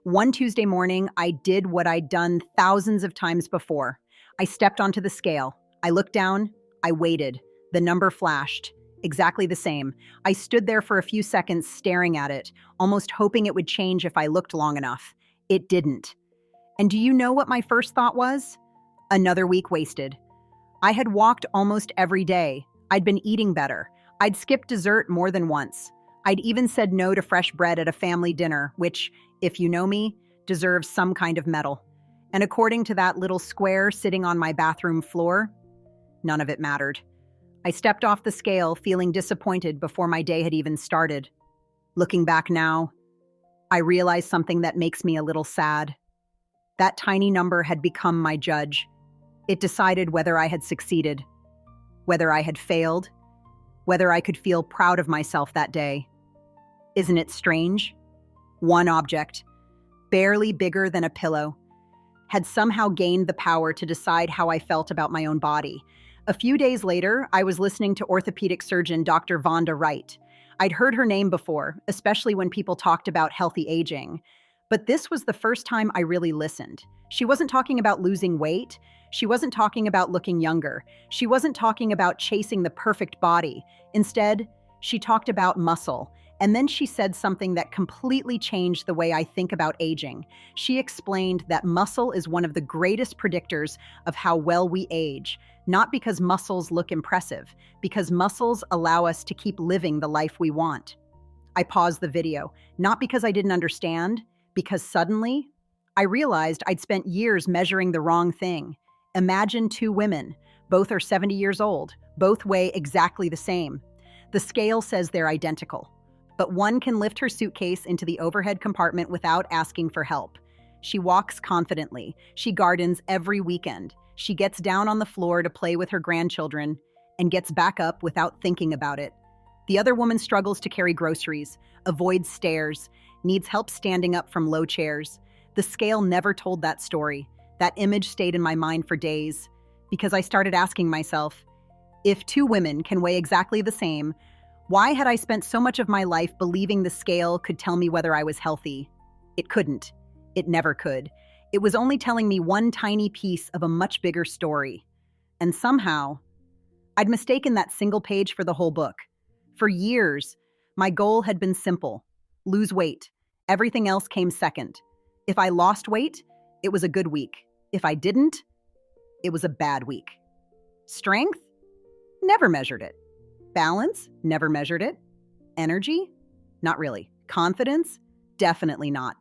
One Tuesday morning, I did what I'd done thousands of times before. I stepped onto the scale. I looked down. I waited. The number flashed. Exactly the same. I stood there for a few seconds staring at it, almost hoping it would change if I looked long enough. It didn't. And do you know what my first thought was? Another week wasted. I had walked almost every day. I'd been eating better. I'd skipped dessert more than once. I'd even said no to fresh bread at a family dinner, which, if you know me, deserves some kind of medal. And according to that little square sitting on my bathroom floor, none of it mattered. I stepped off the scale feeling disappointed before my day had even started. Looking back now, I realized something that makes me a little sad. That tiny number had become my judge. It decided whether I had succeeded, whether I had failed, whether I could feel proud of myself that day. Isn't it strange? One object, barely bigger than a pillow, had somehow gained the power to decide how I felt about my own body. A few days later, I was listening to orthopedic surgeon Dr. Vonda Wright. I'd heard her name before, especially when people talked about healthy aging. But this was the first time I really listened. She wasn't talking about losing weight. She wasn't talking about looking younger. She wasn't talking about chasing the perfect body. Instead, she talked about muscle. And then she said something that completely changed the way I think about aging. She explained that muscle is one of the greatest predictors of how well we age, not because muscles look impressive, because muscles allow us to keep living the life we want. I paused the video, not because I didn't understand, because suddenly I realized I'd spent years measuring the wrong thing. Imagine two women. Both are 70 years old. Both weigh exactly the same. The scale says they're identical. But one can lift her suitcase into the overhead compartment without asking for help. She walks confidently. She gardens every weekend. She gets down on the floor to play with her grandchildren and gets back up without thinking about it. The other woman struggles to carry groceries, avoids stairs, needs help standing up from low chairs. The scale never told that story. That image stayed in my mind for days because I started asking myself, if two women can weigh exactly the same, why had I spent so much of my life believing the scale could tell me whether I was healthy? It couldn't. It never could. It was only telling me one tiny piece of a much bigger story. And somehow, I'd mistaken that single page for the whole book. For years, my goal had been simple: lose weight. Everything else came second. If I lost weight, it was a good week. If I didn't, it was a bad week. Strength? Never measured it. Balance? Never measured it. Energy? Not really. Confidence? Definitely not.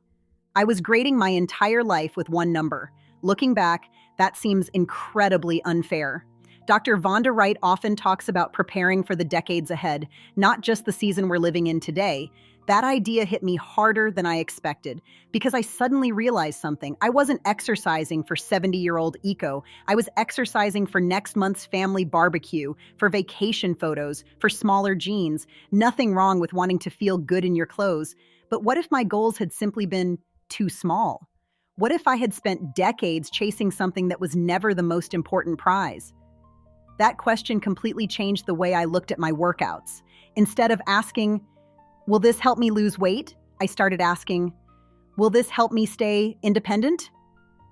I was grading my entire life with one number. Looking back, that seems incredibly unfair. Dr. Vonda Wright often talks about preparing for the decades ahead, not just the season we're living in today. That idea hit me harder than I expected because I suddenly realized something. I wasn't exercising for 70-year-old eco. I was exercising for next month's family barbecue, for vacation photos, for smaller jeans. Nothing wrong with wanting to feel good in your clothes. But what if my goals had simply been too small? What if I had spent decades chasing something that was never the most important prize? That question completely changed the way I looked at my workouts. Instead of asking, will this help me lose weight? I started asking, will this help me stay independent?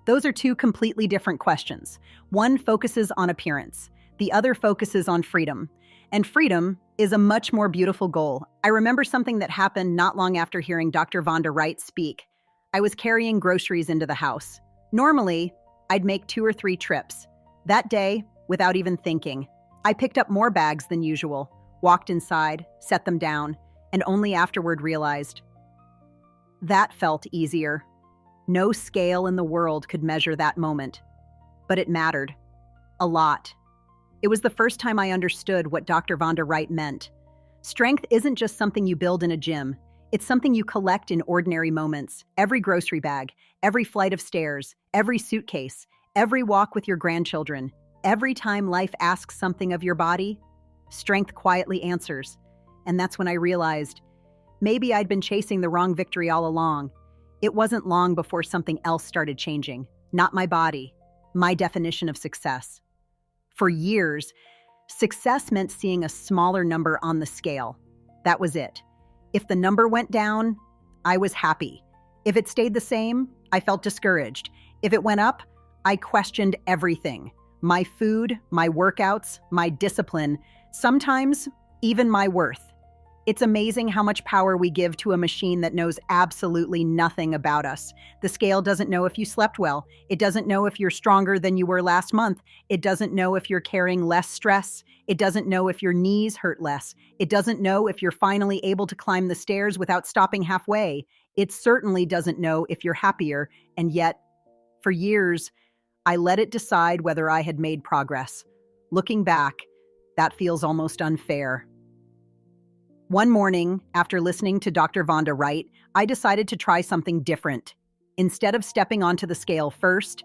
Those are two completely different questions. One focuses on appearance. The other focuses on freedom. And freedom is a much more beautiful goal. I remember something that happened not long after hearing Dr. Vonda Wright speak. I was carrying groceries into the house. Normally, I'd make 2 or 3 trips. That day, without even thinking, I picked up more bags than usual, walked inside, set them down, and only afterward realized that felt easier. No scale in the world could measure that moment, but it mattered a lot. It was the first time I understood what Dr. Vonda Wright meant. Strength isn't just something you build in a gym. It's something you collect in ordinary moments. Every grocery bag, every flight of stairs, every suitcase, every walk with your grandchildren. Every time life asks something of your body, strength quietly answers. And that's when I realized maybe I'd been chasing the wrong victory all along. It wasn't long before something else started changing. Not my body, my definition of success. For years, success meant seeing a smaller number on the scale. That was it. If the number went down, I was happy. If it stayed the same, I felt discouraged. If it went up, I questioned everything. My food, my workouts, my discipline, sometimes even my worth. It's amazing how much power we give to a machine that knows absolutely nothing about us. The scale doesn't know if you slept well. It doesn't know if you're stronger than you were last month. It doesn't know if you're carrying less stress. It doesn't know if your knees hurt less. It doesn't know if you're finally able to climb the stairs without stopping halfway. It certainly doesn't know if you're happier. And yet, for years, I let it decide whether I had made progress. Looking back, that feels almost unfair. One morning, after listening to Dr. Vonda Wright, I decided to try something different. Instead of stepping onto the scale first,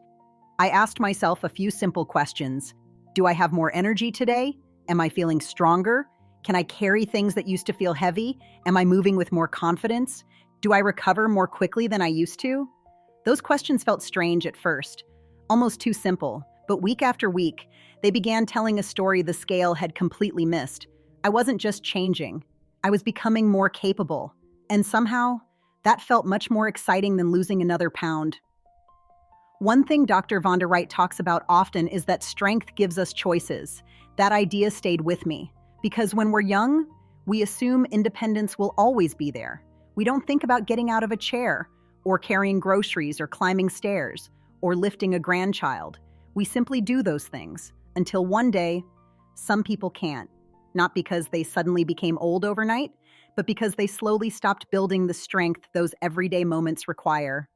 I asked myself a few simple questions. Do I have more energy today? Am I feeling stronger? Can I carry things that used to feel heavy? Am I moving with more confidence? Do I recover more quickly than I used to? Those questions felt strange at first, almost too simple, but week after week, they began telling a story the scale had completely missed. I wasn't just changing. I was becoming more capable, and somehow, that felt much more exciting than losing another pound. One thing Dr. Vonda Wright talks about often is that strength gives us choices. That idea stayed with me, because when we're young, we assume independence will always be there. We don't think about getting out of a chair, or carrying groceries, or climbing stairs, or lifting a grandchild. We simply do those things, until one day, some people can't. Not because they suddenly became old overnight, but because they slowly stopped building the strength those everyday moments require.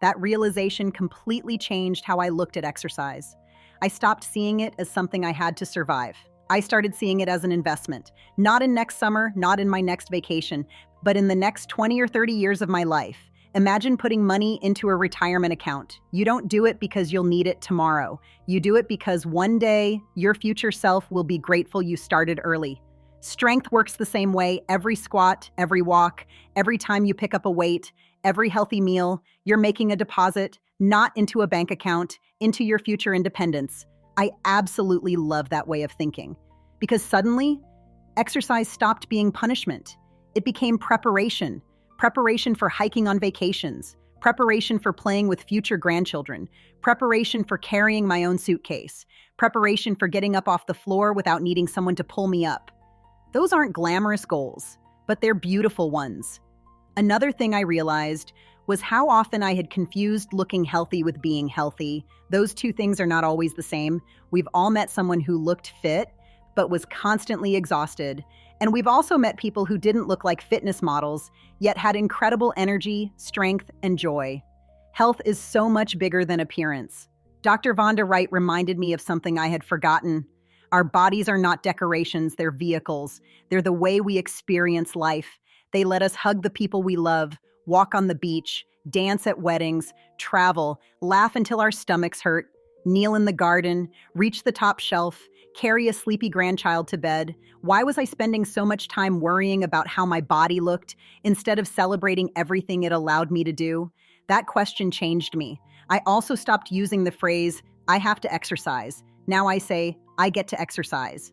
That realization completely changed how I looked at exercise. I stopped seeing it as something I had to survive. I started seeing it as an investment, not in next summer, not in my next vacation, but in the next 20 or 30 years of my life. Imagine putting money into a retirement account. You don't do it because you'll need it tomorrow. You do it because one day your future self will be grateful you started early. Strength works the same way. Every squat, every walk, every time you pick up a weight, every healthy meal, you're making a deposit, not into a bank account, into your future independence. I absolutely love that way of thinking, because suddenly, exercise stopped being punishment. It became preparation. Preparation for hiking on vacations, preparation for playing with future grandchildren, preparation for carrying my own suitcase, preparation for getting up off the floor without needing someone to pull me up. Those aren't glamorous goals, but they're beautiful ones. Another thing I realized was how often I had confused looking healthy with being healthy. Those two things are not always the same. We've all met someone who looked fit, but was constantly exhausted. And we've also met people who didn't look like fitness models, yet had incredible energy, strength, and joy. Health is so much bigger than appearance. Dr. Vonda Wright reminded me of something I had forgotten. Our bodies are not decorations, they're vehicles. They're the way we experience life. They let us hug the people we love, walk on the beach, dance at weddings, travel, laugh until our stomachs hurt, kneel in the garden, reach the top shelf, carry a sleepy grandchild to bed. Why was I spending so much time worrying about how my body looked instead of celebrating everything it allowed me to do? That question changed me. I also stopped using the phrase, I have to exercise. Now I say, I get to exercise.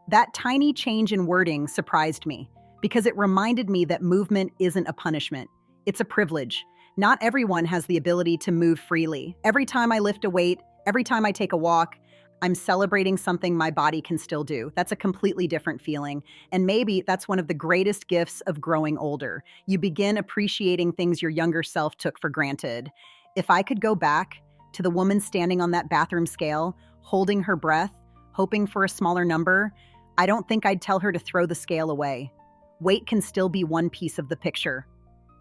That tiny change in wording surprised me because it reminded me that movement isn't a punishment. It's a privilege. Not everyone has the ability to move freely. Every time I lift a weight, every time I take a walk, I'm celebrating something my body can still do. That's a completely different feeling. And maybe that's one of the greatest gifts of growing older. You begin appreciating things your younger self took for granted. If I could go back to the woman standing on that bathroom scale, holding her breath, hoping for a smaller number, I don't think I'd tell her to throw the scale away. Weight can still be one piece of the picture.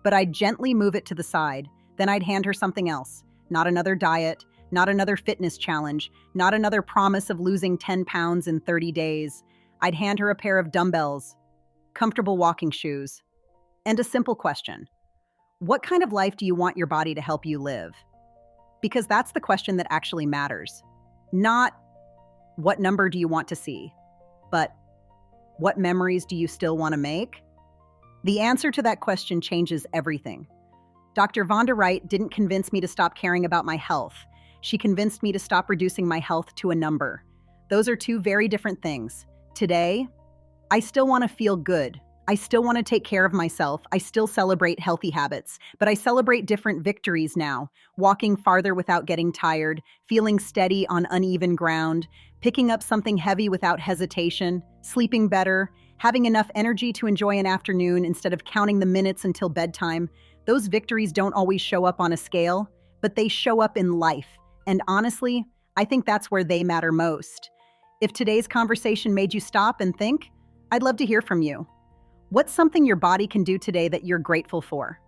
But I'd gently move it to the side. Then I'd hand her something else. Not another diet, not another fitness challenge, not another promise of losing 10 pounds in 30 days. I'd hand her a pair of dumbbells, comfortable walking shoes, and a simple question. What kind of life do you want your body to help you live? Because that's the question that actually matters. Not what number do you want to see, but what memories do you still want to make? The answer to that question changes everything. Dr. Vonda Wright didn't convince me to stop caring about my health. She convinced me to stop reducing my health to a number. Those are two very different things. Today, I still want to feel good. I still want to take care of myself. I still celebrate healthy habits, but I celebrate different victories now. Walking farther without getting tired, feeling steady on uneven ground, picking up something heavy without hesitation, sleeping better, having enough energy to enjoy an afternoon instead of counting the minutes until bedtime. Those victories don't always show up on a scale, but they show up in life. And honestly, I think that's where they matter most. If today's conversation made you stop and think, I'd love to hear from you. What's something your body can do today that you're grateful for?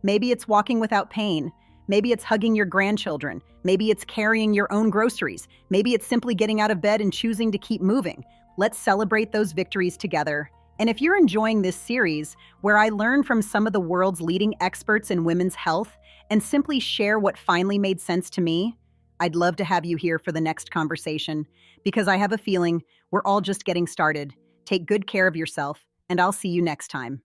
Maybe it's walking without pain. Maybe it's hugging your grandchildren. Maybe it's carrying your own groceries. Maybe it's simply getting out of bed and choosing to keep moving. Let's celebrate those victories together. And if you're enjoying this series, where I learn from some of the world's leading experts in women's health and simply share what finally made sense to me, I'd love to have you here for the next conversation, because I have a feeling we're all just getting started. Take good care of yourself, and I'll see you next time.